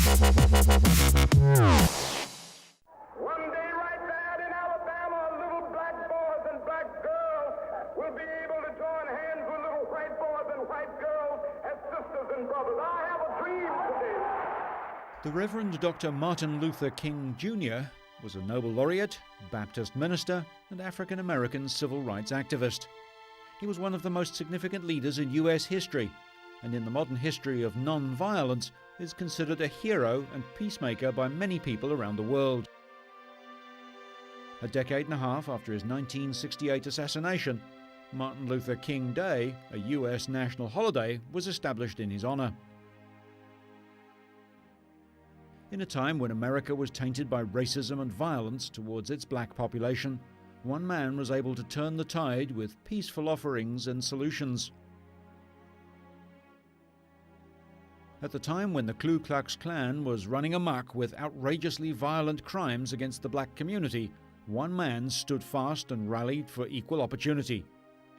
One day right there in Alabama, little black boys and black girls will be able to join hands with little white boys and white girls as sisters and brothers. I have a dream today. The Reverend Dr. Martin Luther King Jr. was a Nobel laureate, Baptist minister, and African-American civil rights activist. He was one of the most significant leaders in U.S. history, and in the modern history of nonviolence is considered a hero and peacemaker by many people around the world. A decade and a half after his 1968 assassination, Martin Luther King Day, a U.S. national holiday, was established in his honor. In a time when America was tainted by racism and violence towards its black population, one man was able to turn the tide with peaceful offerings and solutions. At the time when the Ku Klux Klan was running amok with outrageously violent crimes against the black community, one man stood fast and rallied for equal opportunity.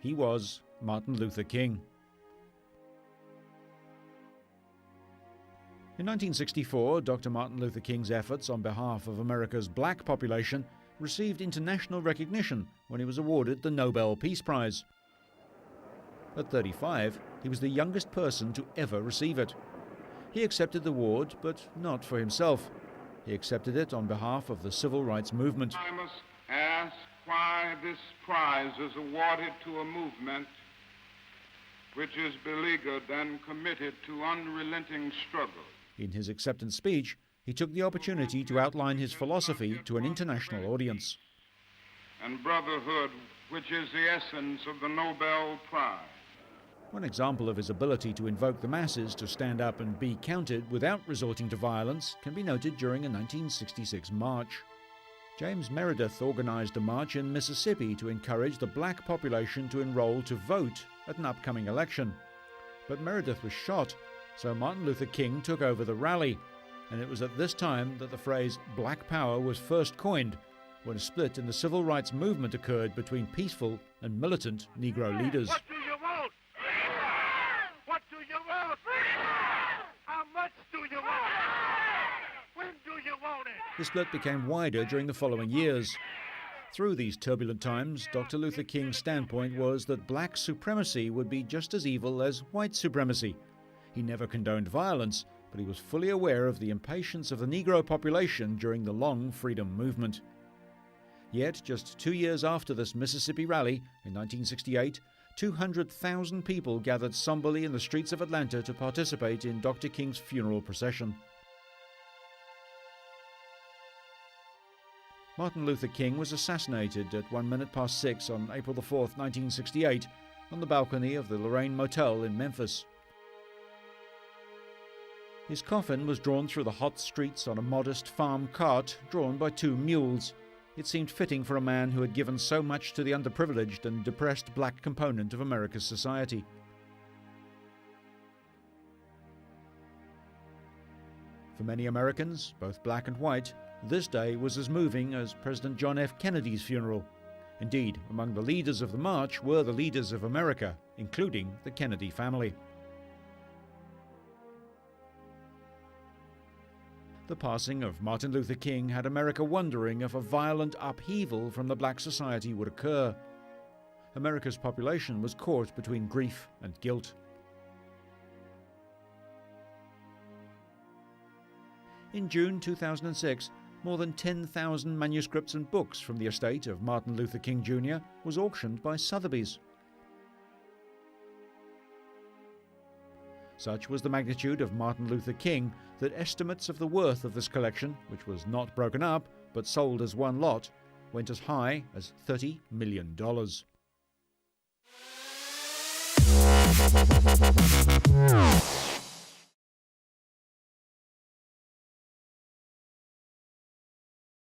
He was Martin Luther King. In 1964, Dr. Martin Luther King's efforts on behalf of America's black population received international recognition when he was awarded the Nobel Peace Prize. At 35, he was the youngest person to ever receive it. He accepted the award, but not for himself. He accepted it on behalf of the civil rights movement. I must ask why this prize is awarded to a movement which is beleaguered and committed to unrelenting struggle. In his acceptance speech, he took the opportunity to outline his philosophy to an international audience. And brotherhood, which is the essence of the Nobel Prize. One example of his ability to invoke the masses to stand up and be counted without resorting to violence can be noted during a 1966 march. James Meredith organized a march in Mississippi to encourage the black population to enroll to vote at an upcoming election. But Meredith was shot, so Martin Luther King took over the rally, and it was at this time that the phrase "Black Power" was first coined, when a split in the civil rights movement occurred between peaceful and militant Negro leaders. What do you want? What do you want? How much do you want? When do you want it? The split became wider during the following years. Through these turbulent times, Dr. Luther King's standpoint was that black supremacy would be just as evil as white supremacy. He never condoned violence, but he was fully aware of the impatience of the Negro population during the long freedom movement. Yet, just 2 years after this Mississippi rally, in 1968, 200,000 people gathered somberly in the streets of Atlanta to participate in Dr. King's funeral procession. Martin Luther King was assassinated at 6 on April 4, 1968, on the balcony of the Lorraine Motel in Memphis. His coffin was drawn through the hot streets on a modest farm cart drawn by 2 mules. It seemed fitting for a man who had given so much to the underprivileged and depressed black component of America's society. For many Americans, both black and white, this day was as moving as President John F. Kennedy's funeral. Indeed, among the leaders of the march were the leaders of America, including the Kennedy family. The passing of Martin Luther King had America wondering if a violent upheaval from the black society would occur. America's population was caught between grief and guilt. In June 2006, more than 10,000 manuscripts and books from the estate of Martin Luther King Jr. was auctioned by Sotheby's. Such was the magnitude of Martin Luther King that estimates of the worth of this collection, which was not broken up but sold as one lot, went as high as $30 million.